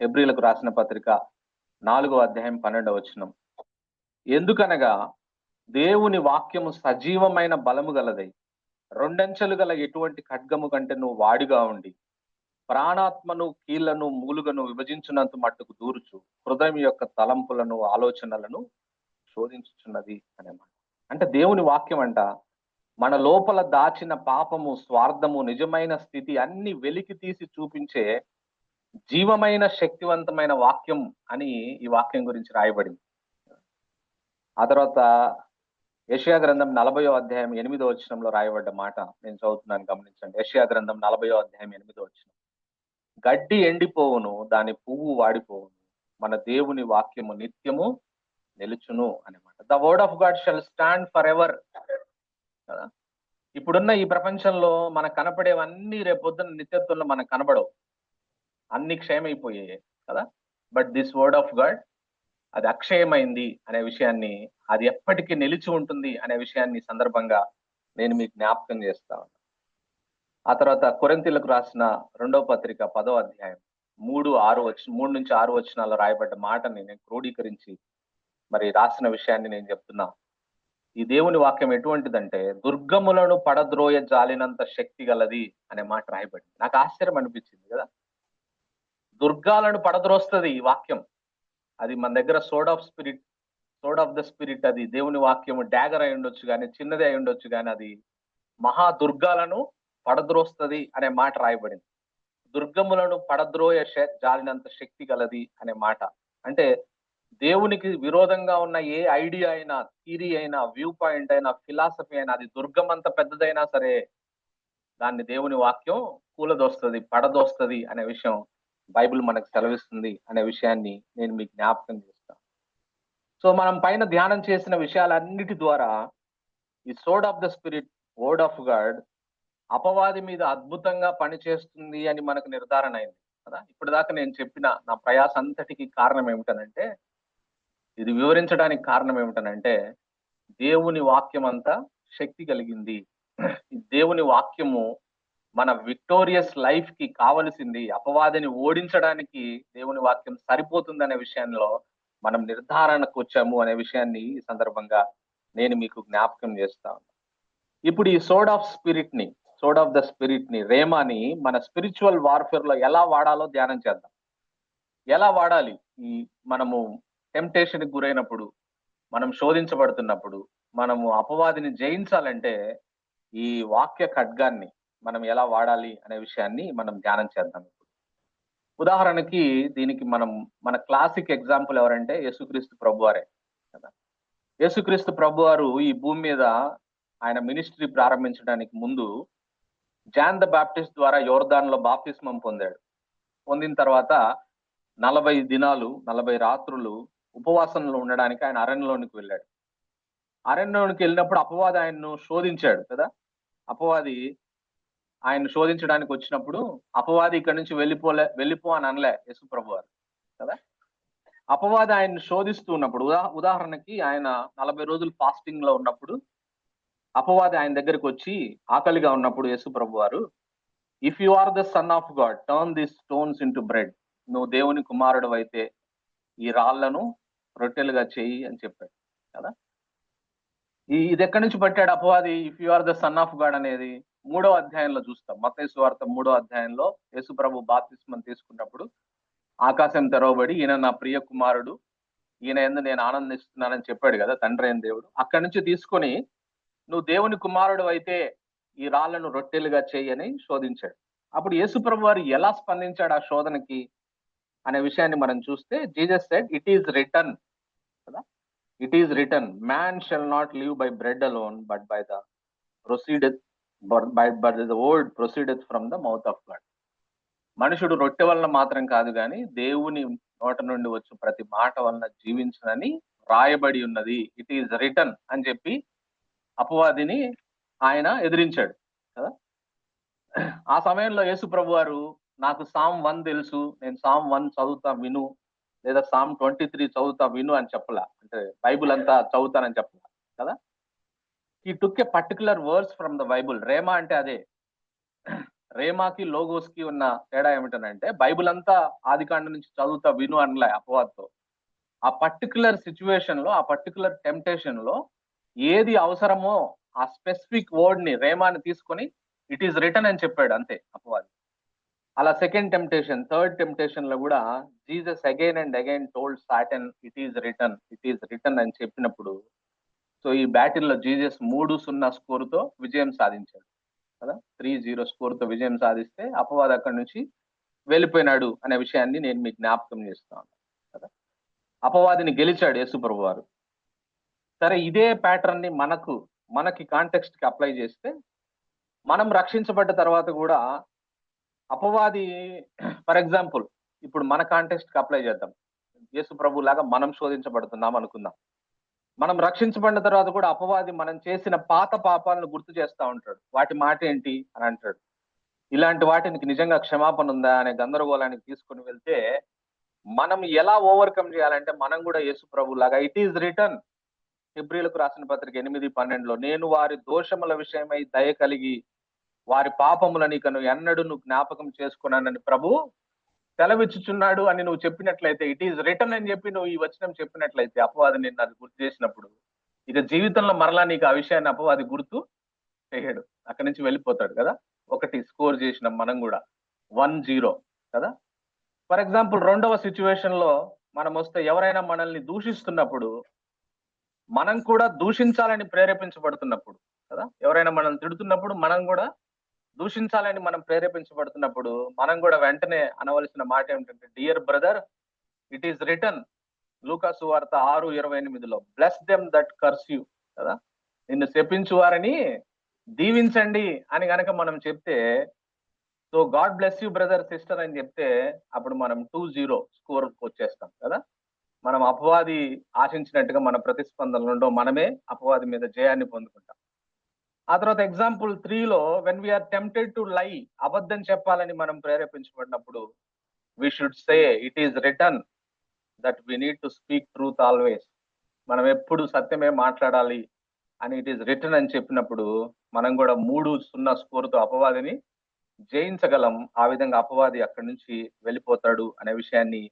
[SPEAKER 1] హెబ్రీలకు రాసిన పత్రిక 4వ అధ్యాయం 12వ వచనం, ఎందుకనగా దేవుని వాక్యము సజీవమైన బలము గలదై, రెండంచెలు గల ఎటువంటి ఖడ్గము కంటే నువ్వు వాడిగా ఉండి, ప్రాణాత్మను కీళ్లను మూలుగను విభజించున్నంత మట్టుకు దూరుచు, హృదయం యొక్క తలంపులను ఆలోచనలను శోధించుచున్నది అనే మాట. అంటే దేవుని వాక్యం అంట మన లోపల దాచిన పాపము, స్వార్థము, నిజమైన స్థితి అన్ని వెలికి తీసి చూపించే జీవమైన శక్తివంతమైన వాక్యం అని ఈ వాక్యం గురించి రాయబడింది. ఆ తర్వాత యెషయా గ్రంథం 40వ అధ్యాయం 8వ వచనంలో రాయబడ్డ మాట నేను చదువుతున్నాను, గమనించండి. యెషయా గ్రంథం 40వ అధ్యాయం 8వ వచనం, గడ్డి ఎండిపోవును, దాని పువ్వు వాడిపోవును, మన దేవుని వాక్యము నిత్యము నిలుచును అన్నమాట. The word of God shall stand for ever. ఇప్పుడున్న ఈ ప్రపంచంలో మనకు కనపడేవన్నీ రేపొద్దున నిత్యత్వంలో మనకు కనబడవు, అన్ని క్షయమైపోయాయి కదా. But this word of God అది అక్షయమైంది అనే విషయాన్ని, అది ఎప్పటికీ నిలిచి ఉంటుంది అనే విషయాన్ని సందర్భంగా నేను మీకు జ్ఞాపకం చేస్తా ఉన్నాను. ఆ తర్వాత కొరింథీయులకు రాసిన 2వ పత్రిక 10వ అధ్యాయం 3 నుంచి 6 వచనాల్లో రాయబడ్డ మాటని నేను క్రోడీకరించి మరి రాసిన విషయాన్ని నేను చెప్తున్నా. ఈ దేవుని వాక్యం ఎటువంటిదంటే, దుర్గములను పడద్రోయ జాలినంత శక్తి గలది అనే మాట రాయబడింది. నాకు ఆశ్చర్యం అనిపించింది కదా. దుర్గాలను పడద్రోస్తుంది ఈ వాక్యం. అది మన దగ్గర సోర్డ్ ఆఫ్ ద స్పిరిట్, అది దేవుని వాక్యము డాగర్ అయి ఉండొచ్చు కానీ, చిన్నదే అయి ఉండొచ్చు కానీ, అది మహా దుర్గాలను పడద్రోస్తుంది అనే మాట రాయబడింది. దుర్గములను పడద్రోయ జాలినంత శక్తి గలది అనే మాట అంటే, దేవునికి విరోధంగా ఉన్న ఏ ఐడియా అయినా, థియరీ అయినా, వ్యూ పాయింట్ అయినా, ఫిలాసఫీ అయినా, అది దుర్గం అంత పెద్దదైనా సరే దాన్ని దేవుని వాక్యం కూలదోస్తుంది, పడదోస్తుంది అనే విషయం బైబిల్ మనకు సెలవిస్తుంది అనే విషయాన్ని నేను మీకు జ్ఞాపకం చేస్తాను. సో మనం పైన ధ్యానం చేసిన విషయాలన్నిటి ద్వారా ఈ sword of the spirit, word of God అపవాది మీద అద్భుతంగా పనిచేస్తుంది అని మనకు నిర్ధారణ అయింది కదా. ఇప్పటిదాకా నేను చెప్పిన నా ప్రయాస అంతటికి కారణం ఏమిటనంటే, ఇది వివరించడానికి కారణం ఏమిటనంటే, దేవుని వాక్యం అంతా శక్తి కలిగింది. ఈ దేవుని వాక్యము మన విక్టోరియస్ లైఫ్ కి కావలసింది. అపవాదిని ఓడించడానికి దేవుని వాక్యం సరిపోతుందనే విషయంలో మనం నిర్ధారణకు వచ్చాము అనే విషయాన్ని ఈ సందర్భంగా నేను మీకు జ్ఞాపకం చేస్తా ఉన్నాను. ఇప్పుడు ఈ సోర్డ్ ఆఫ్ ద స్పిరిట్ ని రేమాని మన స్పిరిచువల్ వార్ఫేర్ లో ఎలా వాడాలో ధ్యానం చేద్దాం. ఎలా వాడాలి? ఈ మనము టెంప్టేషన్ కి గురైనప్పుడు, మనం శోధించబడుతున్నప్పుడు, మనము అపవాదిని జయించాలంటే ఈ వాక్య ఖడ్గాన్ని మనం ఎలా వాడాలి అనే విషయాన్ని మనం ధ్యానం చేద్దాం. ఉదాహరణకి దీనికి మన క్లాసిక్ ఎగ్జాంపుల్ ఎవరంటే యేసుక్రీస్తు ప్రభువారే కదా. యేసుక్రీస్తు ప్రభువారు ఈ భూమి మీద ఆయన మినిస్ట్రీ ప్రారంభించడానికి ముందు జాన్ ద బాప్టిస్ట్ ద్వారా యోర్దాన్లో బాప్తిస్మం పొందాడు. పొందిన తర్వాత 40 దినాలు 40 రాత్రులు ఉపవాసంలో ఉండడానికి ఆయన అరణ్యంలోనికి వెళ్ళాడు. అరణ్యంలోనికి వెళ్ళినప్పుడు అపవాది ఆయన్ను శోధించాడు కదా. అపవాది ఆయన శోధించడానికి వచ్చినప్పుడు అపవాది ఇక్కడి నుంచి వెళ్ళిపో అని అనలే యేసు ప్రభువారు కదా. అపవాది ఆయన్ని శోధిస్తూ ఉన్నప్పుడు, ఉదాహరణకి ఆయన 40 రోజులు ఫాస్టింగ్ లో ఉన్నప్పుడు అపవాది ఆయన దగ్గరికి వచ్చి ఆకలిగా ఉన్నప్పుడు యేసు ప్రభువారు, if you are the son of God turn this stones into bread, నువ్వు దేవుని కుమారుడు అయితే ఈ రాళ్లను రొట్టెలుగా చేయి అని చెప్పాడు కదా. ఇది ఎక్కడి నుంచి పట్టాడు అపవాది if you are the son of God అనేది? 3వ అధ్యాయంలో చూస్తాం. మత్తయి సువార్త 3వ అధ్యాయంలో యేసు ప్రభు బాప్తిస్మం తీసుకున్నప్పుడు ఆకాశం తెరవబడి ఈయన నా ప్రియ కుమారుడు, ఈయన యందు నేను ఆనందిస్తున్నానని చెప్పాడు కదా తండ్రి అయిన దేవుడు. అక్కడి నుంచి తీసుకొని నువ్వు దేవుని కుమారుడు అయితే ఈ రాళ్లను రొట్టెలుగా చేయని శోధించాడు. అప్పుడు యేసు ప్రభు వారు ఎలా స్పందించాడు ఆ శోధనకి అనే విషయాన్ని మనం చూస్తే, Jesus said it is written కదా. It is written, man shall not live by bread alone but by the word proceedeth from the mouth of God. మనుషుడు రొట్టె వలన మాత్రం కాదు కానీ దేవుని నోట నుండి వచ్చి ప్రతి మాట వలన జీవించనని రాయబడి ఉన్నది. ఇట్ ఈస్ రిటన్ అని చెప్పి అపవాదిని ఆయన ఎదిరించాడు కదా. ఆ సమయంలో యేసు ప్రభు వారు, నాకు సామ్ 1 తెలుసు, నేను సామ్ 1 చదువుతా విను, లేదా సామ్ 23 చదువుతా విను అని చెప్పలా. అంటే బైబుల్ అంతా చదువుతానని చెప్పలా కదా. He took a particular words from the Bible. Rhema అంటే అదే. రేమాకి లోగోస్ కి ఉన్న తేడా ఏమిటనంటే, బైబుల్ అంతా ఆదికాండం నుంచి చదువుతా విను అనలే అపవాదితో. ఆ పర్టికులర్ సిచ్యువేషన్ లో, ఆ పర్టికులర్ టెంప్టేషన్ లో ఏది అవసరమో ఆ స్పెసిఫిక్ వర్డ్ ని రేమాని తీసుకొని ఇట్ ఈస్ రిటన్ అని చెప్పాడు అంతే అపవాది. అలా సెకండ్ టెంప్టేషన్, థర్డ్ టెంప్టేషన్ లో కూడా Jesus again and again told Satan it is return అని చెప్పినప్పుడు, సో ఈ బ్యాటిల్లో జీసస్ 3-0 స్కోరుతో విజయం సాధించాడు కదా. 3-0 స్కోర్తో విజయం సాధిస్తే అపవాది అక్కడి నుంచి వెళ్ళిపోయినాడు అనే విషయాన్ని నేను మీకు జ్ఞాపకం చేస్తాను కదా. అపవాదిని గెలిచాడు యేసు ప్రభు వారు. సరే, ఇదే ప్యాటర్న్ ని మనకి కాంటెక్స్ట్ కి అప్లై చేస్తే, మనం రక్షించబడ్డ తర్వాత కూడా అపవాది, ఫర్ ఎగ్జాంపుల్ ఇప్పుడు మన కాంటెక్స్ట్ కి అప్లై చేద్దాం. యేసు ప్రభు లాగా మనం శోధించబడుతున్నాం అనుకుందాం. మనం రక్షించబడిన తర్వాత కూడా అపవాది మనం చేసిన పాత పాపాలను గుర్తు చేస్తా ఉంటాడు. వాటి మాట ఏంటి అని అంటాడు. ఇలాంటి వాటికి నిజంగా క్షమాపణ ఉందా అనే గందరగోళానికి తీసుకుని వెళ్తే, మనం ఎలా ఓవర్కమ్ చేయాలంటే, మనం కూడా యేసు ప్రభు లాగా ఇట్ ఈస్ రిటన్, హెబ్రీలకు రాసిన పత్రిక 8:12లో, నేను వారి దోషముల విషయమై దయ కలిగి వారి పాపములని ఇకను ఎన్నడూ జ్ఞాపకం చేసుకున్నానని ప్రభు సెలవిచ్చుచున్నాడు అని నువ్వు చెప్పినట్లయితే, ఇట్ ఈస్ రిటన్ అని చెప్పి నువ్వు ఈ వచనం చెప్పినట్లయితే, అపవాది నిన్ను అది గుర్తు చేసినప్పుడు ఇక జీవితంలో మరలా నీకు ఆ విషయాన్ని అపవాది గుర్తు చేయడు. అక్కడి నుంచి వెళ్ళిపోతాడు కదా. 1 స్కోర్ చేసినాం మనం కూడా, 1-0 కదా. ఫర్ ఎగ్జాంపుల్ రెండవ సిచ్యువేషన్ లో మనం వస్తే, ఎవరైనా మనల్ని దూషిస్తున్నప్పుడు, మనం కూడా దూషించాలని ప్రేరేపించబడుతున్నప్పుడు కదా, ఎవరైనా మనల్ని తిడుతున్నప్పుడు మనం కూడా దూషించాలని మనం ప్రేరేపించబడుతున్నప్పుడు, మనం కూడా వెంటనే అనవలసిన మాట ఏమిటంటే, dear brother it is written, లూకా సువార్త 6:28లో, bless them that curse you కదా, నిన్ను శపించు వారిని దీవించండి అని గనక మనం చెప్తే, so God bless you brother sister అని చెప్తే, అప్పుడు మనం 2-0 స్కోర్ వచ్చేస్తాం కదా. మనం అపవాది ఆశించినట్టుగా మన ప్రతిస్పందనలు ఉండవు, మనమే అపవాది మీద జయాన్ని పొందుకుంటాం. ఆ తర్వాత ఎగ్జాంపుల్ 3లో when we are tempted to lie, అబద్ధం చెప్పాలని మనం ప్రేరేపించబడినప్పుడు we should say it is written that we need to speak truth always. మనం ఎప్పుడు సత్యమే మాట్లాడాలి అని ఇట్ ఈస్ రిటర్న్ అని చెప్పినప్పుడు మనం కూడా 3-0 స్కోర్తో అపవాదిని జయించగలం. ఆ విధంగా అపవాది అక్కడి నుంచి వెళ్ళిపోతాడు అనే విషయాన్ని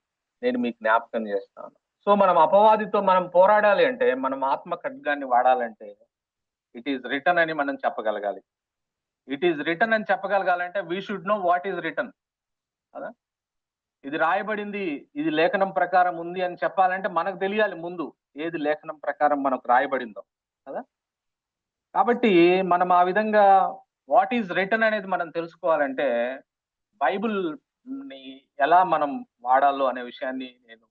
[SPEAKER 1] నేను మీకు జ్ఞాపకం చేస్తాను. సో మనం అపవాదితో మనం పోరాడాలి అంటే, మనం ఆత్మ ఖడ్గాన్ని వాడాలంటే ఇట్ ఈస్ రిటర్న్ అని మనం చెప్పగలగాలి. ఇట్ ఈస్ రిటర్న్ అని చెప్పగలగాలంటే we should know what is written కదా. ఇది రాయబడింది, ఇది లేఖనం ప్రకారం ఉంది అని చెప్పాలంటే మనకు తెలియాలి ముందు ఏది లేఖనం ప్రకారం మనకు రాయబడిందో కదా. కాబట్టి మనం ఆ విధంగా వాట్ ఈజ్ రిటర్న్ అనేది మనం తెలుసుకోవాలంటే బైబుల్ ని ఎలా మనం వాడాలో అనే విషయాన్ని నేను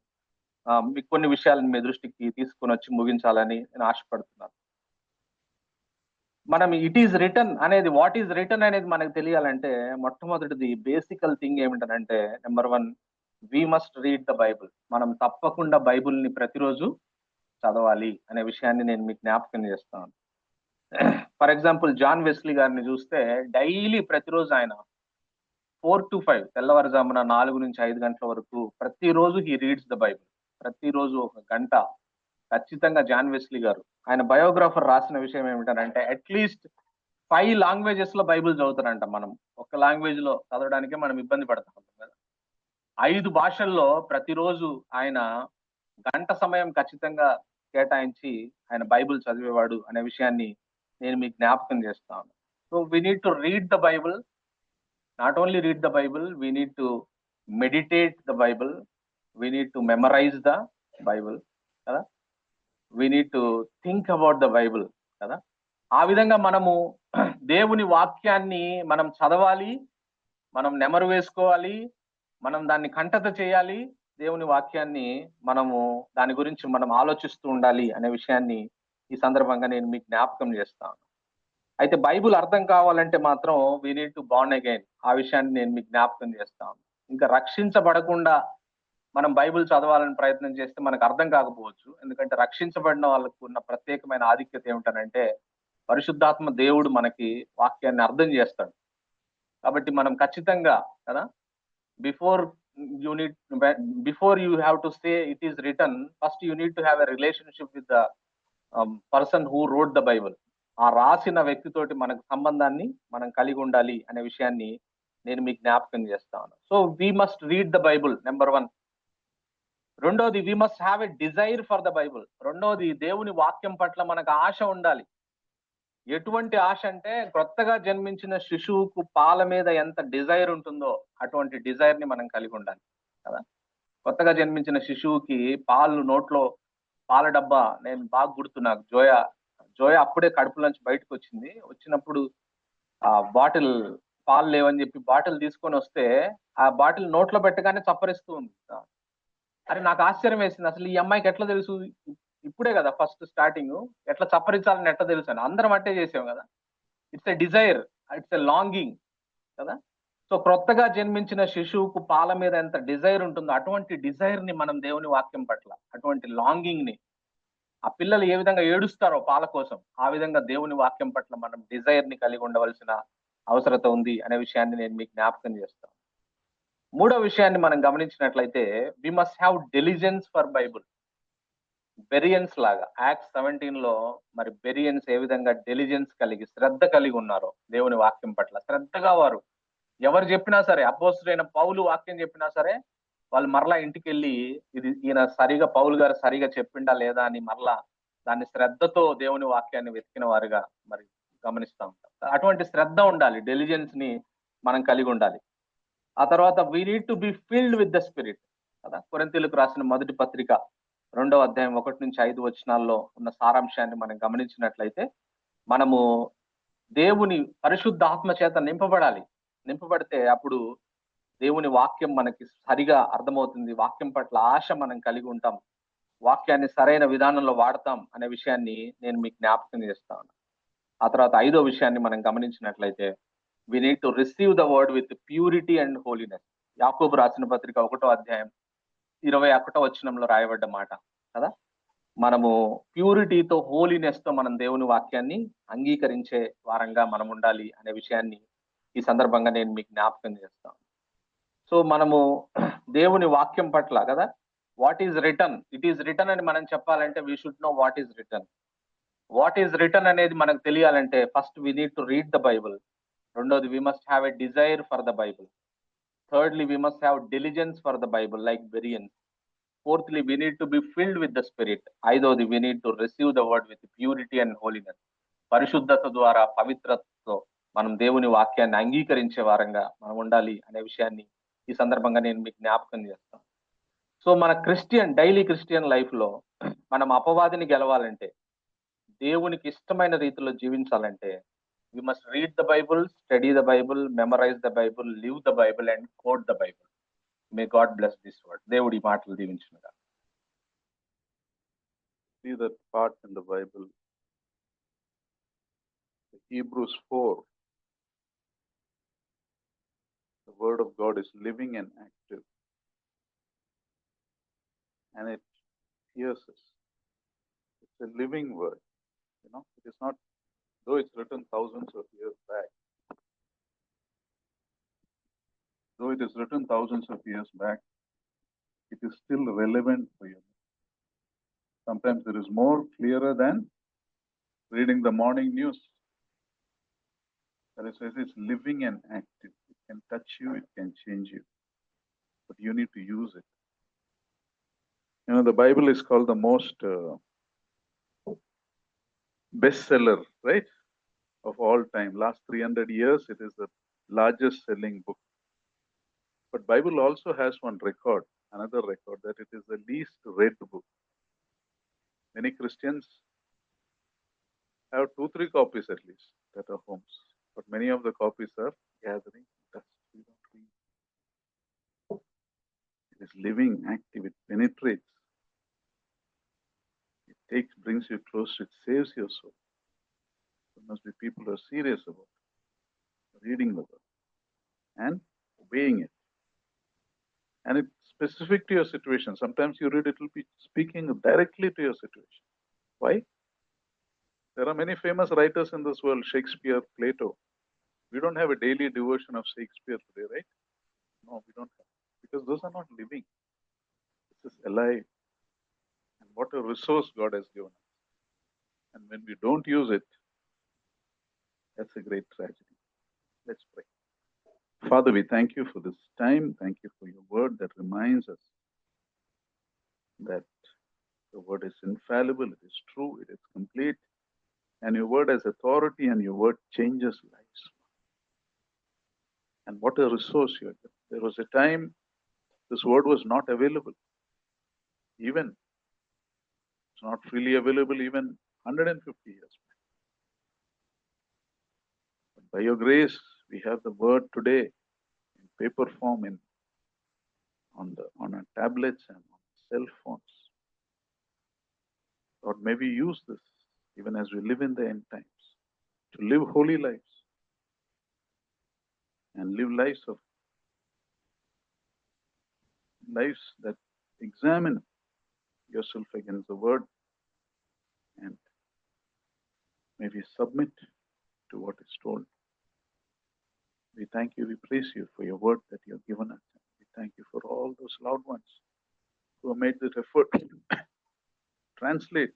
[SPEAKER 1] మీకు కొన్ని విషయాలను మీ దృష్టికి తీసుకొని వచ్చి ముగించాలని నేను ఆశపడుతున్నాను. మనం ఇట్ ఈస్ రిటర్న్ అనేది, వాట్ ఈస్ రిటర్న్ అనేది మనకు తెలియాలంటే మొట్టమొదటిది బేసికల్ థింగ్ ఏమిటంటే, number 1 we must read the Bible. మనం తప్పకుండా బైబుల్ని ప్రతిరోజు చదవాలి అనే విషయాన్ని నేను మీకు జ్ఞాపకం చేస్తాను. ఫర్ ఎగ్జాంపుల్ జాన్ వెస్లీ గారిని చూస్తే డైలీ ప్రతిరోజు ఆయన 4 to 5 తెల్లవారుజామున 4 నుంచి 5 గంటల వరకు ప్రతిరోజు హీ రీడ్స్ ద బైబుల్. ప్రతిరోజు 1 గంట ఖచ్చితంగా జాన్ వెస్లీ గారు, ఆయన బయోగ్రాఫర్ రాసిన విషయం ఏమిటంటే అట్లీస్ట్ 5 లాంగ్వేజెస్ లో బైబుల్ చదువుతారంట. మనం ఒక లాంగ్వేజ్ లో చదవడానికే మనం ఇబ్బంది పడతాం కదా. 5 భాషల్లో ప్రతిరోజు ఆయన గంట సమయం ఖచ్చితంగా కేటాయించి ఆయన బైబుల్ చదివేవాడు అనే విషయాన్ని నేను మీకు జ్ఞాపకం చేస్తాను. So we need to read the Bible, not only read the Bible, we need to meditate the Bible, we need to memorize the Bible కదా, we need to think about the Bible కదా. ఆ విధంగా మనము దేవుని వాక్యాన్ని మనం చదవాలి, మనం నెమరు వేసుకోవాలి, మనం దాన్ని కంఠత చేయాలి. దేవుని వాక్యాన్ని మనము దాని గురించి మనం ఆలోచిస్తూ ఉండాలి అనే విషయాన్ని ఈ సందర్భంగా నేను మీకు జ్ఞాపకం చేస్తాను. అయితే బైబుల్ అర్థం కావాలంటే మాత్రం we need to born again. ఆ విషయాన్ని నేను మీకు జ్ఞాపకం చేస్తాను. ఇంకా రక్షించబడకుండా మనం బైబుల్ చదవాలని ప్రయత్నం చేస్తే మనకు అర్థం కాకపోవచ్చు. ఎందుకంటే రక్షించబడిన వాళ్ళకు ఉన్న ప్రత్యేకమైన ఆధిక్యత ఏమిటనంటే పరిశుద్ధాత్మ దేవుడు మనకి వాక్యాన్ని అర్థం చేస్తాడు. కాబట్టి మనం ఖచ్చితంగా కదా, before you have to say it is return, first you need to have a relationship with the person who road the Bible. ఆ రాసిన వ్యక్తితోటి మనకు సంబంధాన్ని మనం కలిగి ఉండాలి అనే విషయాన్ని నేను మీకు జ్ఞాపకం చేస్తాను. So we must read the Bible, number 1. రెండోది we must have a desire for the Bible. రెండోది దేవుని వాక్యం పట్ల మనకు ఆశ ఉండాలి. ఎటువంటి ఆశ అంటే కొత్తగా జన్మించిన శిశువుకు పాల మీద ఎంత డిజైర్ ఉంటుందో అటువంటి డిజైర్ ని మనం కలిగి ఉండాలి కదా. కొత్తగా జన్మించిన శిశువుకి పాలు నోట్లో, పాల డబ్బా నేను బాగా గుర్తు నాకు, జోయ అప్పుడే కడుపులోంచి బయటకు వచ్చినప్పుడు ఆ బాటిల్ పాలు లేవని చెప్పి బాటిల్ తీసుకొని వస్తే ఆ బాటిల్ నోట్లో పెట్టగానే చప్పరిస్తూ ఉంది. అరే నాకు ఆశ్చర్యం వేసింది, అసలు ఈ అమ్మాయికి ఎట్లా తెలుసు, ఇప్పుడే కదా ఫస్ట్ స్టార్టింగ్, ఎట్లా చప్పరించాలని ఎట్లా తెలుసు అని. అందరం అట్టే చేసాం కదా. It's a desire, it's a longing కదా. సో క్రొత్తగా జన్మించిన శిశువుకు పాల మీద ఎంత డిజైర్ ఉంటుందో అటువంటి డిజైర్ ని మనం దేవుని వాక్యం పట్ల, అటువంటి లాంగింగ్ ని, ఆ పిల్లలు ఏ విధంగా ఏడుస్తారో పాల కోసం, ఆ విధంగా దేవుని వాక్యం పట్ల మనం డిజైర్ ని కలిగి ఉండవలసిన అవసరత ఉంది అనే విషయాన్ని నేను మీకు జ్ఞాపకం చేస్తాను. మూడో విషయాన్ని మనం గమనించినట్లయితే we must have diligence for Bible. Bereans లాగా యాక్ట్స్ 17లో మరి బెరియన్స్ ఏ విధంగా డెలిజెన్స్ కలిగి శ్రద్ధ కలిగి ఉన్నారో దేవుని వాక్యం పట్ల, శ్రద్ధగా వారు ఎవరు చెప్పినా సరే, అపోస్తలుడైన పౌలు వాక్యం చెప్పినా సరే వాళ్ళు మరలా ఇంటికి వెళ్ళి ఇది ఈయన సరిగా, పౌలు గారు సరిగా చెప్పిండా లేదా అని మరలా దాన్ని శ్రద్ధతో దేవుని వాక్యాన్ని వెతికిన వారుగా మరి గమనిస్తూ ఉంటాం. అటువంటి శ్రద్ధ ఉండాలి, డెలిజెన్స్ ని మనం కలిగి ఉండాలి. ఆ తర్వాత we need to be filled with the spirit కదా. కొరింథీయులకు రాసిన మొదటి పత్రిక 2వ అధ్యాయం 1-5 వచనాల్లో ఉన్న సారాంశాన్ని మనం గమనించినట్లయితే మనము దేవుని పరిశుద్ధ ఆత్మ చేత నింపబడితే అప్పుడు దేవుని వాక్యం మనకి సరిగా అర్థమవుతుంది, వాక్యం పట్ల ఆశ మనం కలిగి ఉంటాం, వాక్యాన్ని సరైన విధానంలో వాడతాం అనే విషయాన్ని నేను మీకు జ్ఞాపకం చేస్తాను. ఆ తర్వాత 5వ విషయాన్ని మనం గమనించినట్లయితే we need to receive the word with purity and holiness. యాకోబు రాసిన పత్రిక 1వ అధ్యాయం 21వ వచనంలో రాయబడ్డ మాట కదా. మనము ప్యూరిటీతో హోలీనెస్ తో మనం దేవుని వాక్యాన్ని అంగీకరించే వారంగా మనం ఉండాలి అనే విషయాన్ని ఈ సందర్భంగా నేను మీకు జ్ఞాపకం చేస్తాను. సో మనము దేవుని వాక్యం పట్ల కదా, what is written, it is written అని మనం చెప్పాలంటే we should know what is written. What is written అనేది మనకు తెలియాలంటే first we need to read the Bible. రెండోది we must have a desire for the Bible. Thirdly we must have diligence for the Bible like Bereans. Fourthly we need to be filled with the spirit. ఐదోది we need to receive the word with purity and holiness. పరిశుద్ధత ద్వారా, పవిత్రతతో మనం దేవుని వాక్యాన్ని అంగీకరించే వారంగా మనం ఉండాలి అనే విషయాన్ని ఈ సందర్భంగా నేను మీకు జ్ఞాపకం చేస్తాను. సో మన డైలీ క్రిస్టియన్ లైఫ్ లో మనం అపవాదిని గెలవాలంటే, దేవునికి ఇష్టమైన రీతిలో జీవించాలంటే, we must read the Bible, study the Bible, memorize the Bible, live the Bible and quote the Bible. May God bless this word. దేవుడి మాటలు దీవించునుగా.
[SPEAKER 3] See that part in the Bible, Hebrews 4. The word of God is living and active, and it pierces. It's a living word. It is not, though it's written thousands of years back. Though it is written thousands of years back, it is still relevant for you. Sometimes it is more clearer than reading the morning news. That is why it's living and active. It can touch you, it can change you, but you need to use it. The Bible is called the most bestseller, right, of all time. Last 300 years, it is the largest selling book. But Bible also has one record, another record, that it is the least read book. Many Christians have 2-3 copies at least at our homes, but many of the copies are gathering dust. We don't read. It is living, active, it penetrates. It brings you close, it saves your soul. There must be people who are serious about reading the word and obeying it. And it's specific to your situation. Sometimes you read, it will be speaking directly to your situation. Why? There are many famous writers in this world, Shakespeare, Plato. We don't have a daily devotion of Shakespeare today, right? No, we don't have. Because those are not living. This is alive. And what a resource God has given us. And when we don't use it, that's a great tragedy. Let's pray. Father, we thank you for this time. Thank you for your word that reminds us that the word is infallible, it is true, it is complete, and your word has authority, and your word changes lives. And what a resource you have given. There was a time this word was not available. Even it's not freely available even 150 years back. But by your grace, we have the word today in paper form, on our tablets and on cell phones. Lord, may we use this even as we live in the end times to live holy lives and live lives that examine yourself against the word, and may we submit to what is told. We thank you, we praise you for your word that you have given us. We thank you for all those loved ones who have made this effort to translate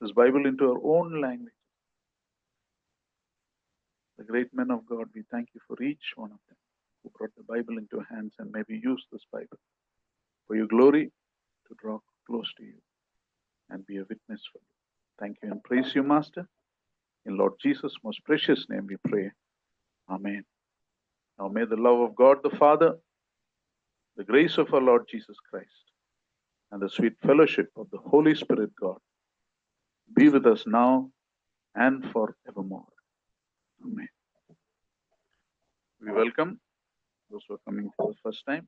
[SPEAKER 3] this Bible into our own language. The great men of God, we thank you for each one of them who brought the Bible into our hands, and may we use this Bible for your glory, to draw close to you and be a witness for you. Thank you and praise you, Master. In Lord Jesus' most precious name we pray. Amen. Now may the love of God the Father, the grace of our Lord Jesus Christ, and the sweet fellowship of the Holy Spirit God be with us now and forevermore. Amen. We welcome those who are coming for the first time.